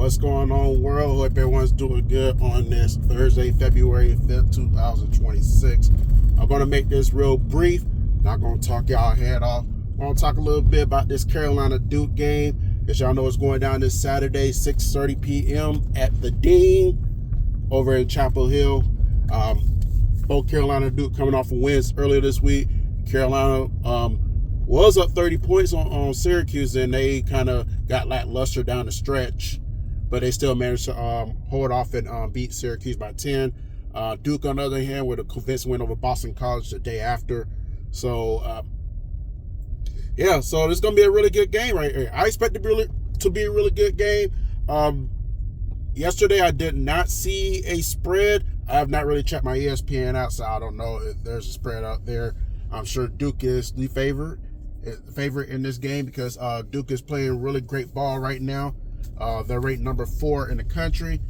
What's going on, world? Hope everyone's doing good on this Thursday, February 5th, 2026. I'm going to make this real brief. Not going to talk y'all head off. I'm going to talk a little bit about this Carolina-Duke game. As y'all know, it's going down this Saturday, 6:30 p.m. at the Dean over in Chapel Hill. Both Carolina and Duke coming off of wins earlier this week. Carolina was up 30 points on Syracuse, and they kind of got lackluster down the stretch. But they still managed to hold off and beat Syracuse by 10. Duke, on the other hand, with a convincing win over Boston College the day after. So, so it's going to be a really good game right here. I expect it to be a really good game. Yesterday, I did not see a spread. I have not really checked my ESPN out, so I don't know if there's a spread out there. I'm sure Duke is the favorite in this game because Duke is playing really great ball right now. They're ranked number 4 in the country.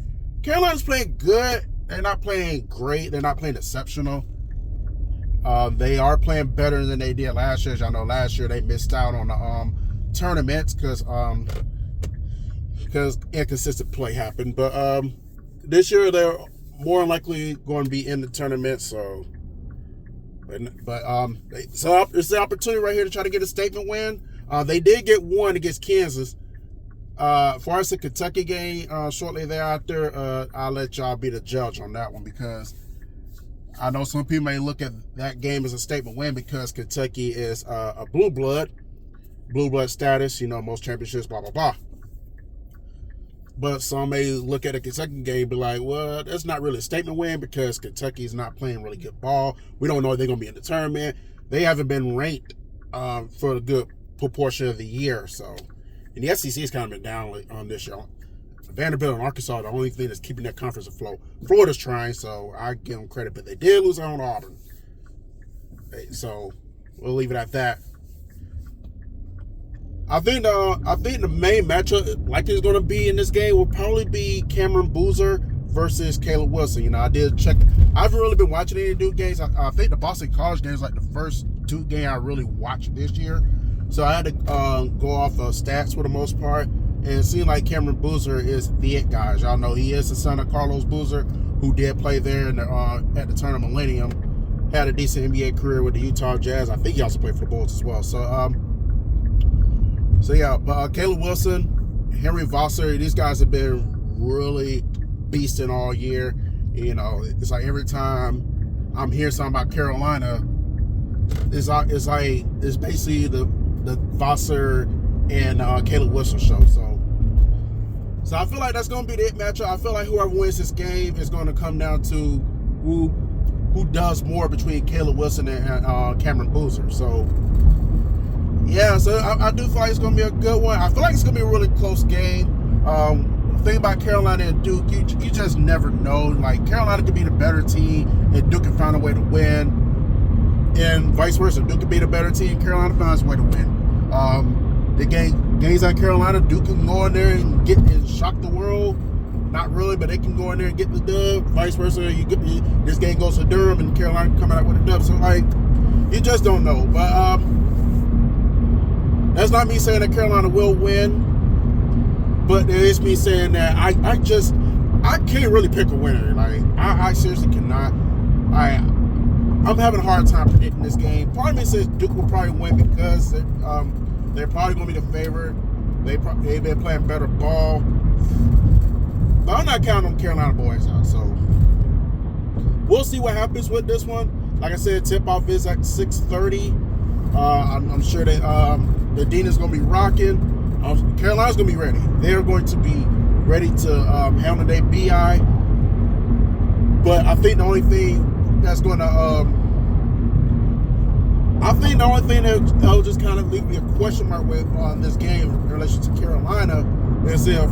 Carolina's playing good. They're not playing great. They're not playing exceptional. They are playing better than they did last year. As y'all know, last year they missed out on the tournaments because inconsistent play happened. But this year they're more likely going to be in the tournament. So, so it's the opportunity right here to try to get a statement win. They did get one against Kansas. As far as the Kentucky game, shortly thereafter, I'll let y'all be the judge on that one because I know some people may look at that game as a statement win because Kentucky is a blue blood status, most championships, blah, blah, blah. But some may look at a Kentucky game and be like, well, that's not really a statement win because Kentucky's not playing really good ball. We don't know if they're going to be in the tournament. They haven't been ranked for a good proportion of the year, so. And the SEC has kind of been down on this year. Vanderbilt and Arkansas are the only thing that's keeping that conference afloat. Florida's trying, so I give them credit, but they did lose on Auburn. So we'll leave it at that. I think the main matchup, like it's going to be in this game, will probably be Cameron Boozer versus Caleb Wilson. I did check. I haven't really been watching any Duke games. I think the Boston College game is like the first Duke game I really watched this year. So I had to go off of stats for the most part, and it seemed like Cameron Boozer is the it guy. As y'all know, he is the son of Carlos Boozer, who did play there at the turn of millennium, had a decent NBA career with the Utah Jazz. I think he also played for the Bulls as well. But Caleb Wilson, Henry Vosser, these guys have been really beasting all year. It's like every time I'm hearing something about Carolina, it's basically the Vosser and Caleb Wilson show. So I feel like that's going to be the matchup. I feel like whoever wins this game is going to come down to who does more between Caleb Wilson and Cameron Boozer. So, I do feel like it's going to be a good one. I feel like it's going to be a really close game. The thing about Carolina and Duke, you just never know. Like, Carolina could be the better team, and Duke can find a way to win. And vice versa. Duke can be the better team. Carolina finds a way to win. The games at Carolina, Duke can go in there and shock the world. Not really, but they can go in there and get the dub. Vice versa. This game goes to Durham and Carolina come out with a dub. So, you just don't know. But that's not me saying that Carolina will win. But it is me saying that I can't really pick a winner. Like, I seriously cannot. I'm having a hard time predicting this game. Part of me says Duke will probably win because they're probably going to be the favorite. They've been playing better ball. But I'm not counting them Carolina boys out. So we'll see what happens with this one. Like I said, tip-off is at 6:30. I'm sure that the Dean is going to be rocking. Carolina's going to be ready. They're going to be ready to handle their BI. But I think the only thing that's going to, that'll just kind of leave me a question mark with this game in relation to Carolina is if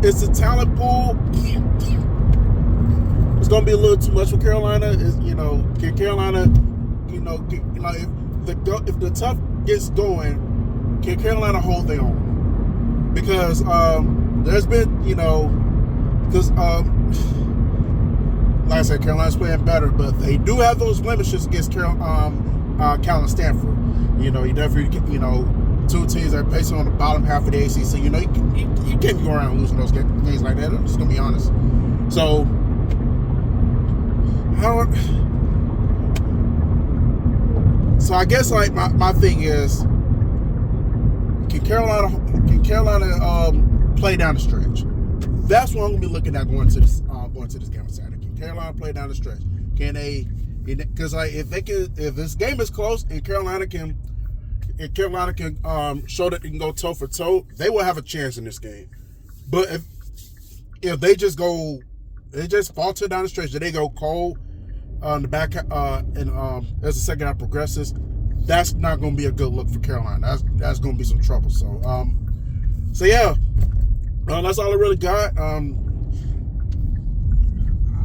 it's a talent pool. It's going to be a little too much for Carolina. Can Carolina, if the tough gets going, can Carolina hold their own? Because there's been, because. Like I said, Carolina's playing better, but they do have those blemishes against Cal and Stanford. He definitely, two teams that are basically on the bottom half of the ACC. You know, you can't go around losing those games like that. I'm just gonna be honest. So, I guess like my thing is, can Carolina play down the stretch? That's what I'm gonna be looking at going to this game on Saturday. Can Carolina play down the stretch? Can they? Because like if this game is close and Carolina can show that they can go toe for toe, they will have a chance in this game. But if they just falter down the stretch, that they go cold on the back and as the second half progresses, that's not going to be a good look for Carolina. That's going to be some trouble. So yeah, that's all I really got.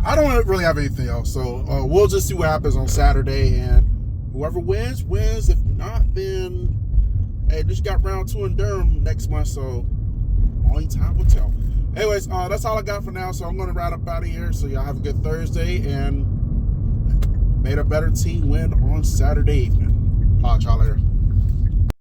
I don't really have anything else. So we'll just see what happens on Saturday, and whoever wins. If not, then hey, just got round 2 in Durham next month. So only time will tell. Anyways, that's all I got for now. So I'm going to ride up out of here. So y'all have a good Thursday, and may a better team win on Saturday evening. Y'all later.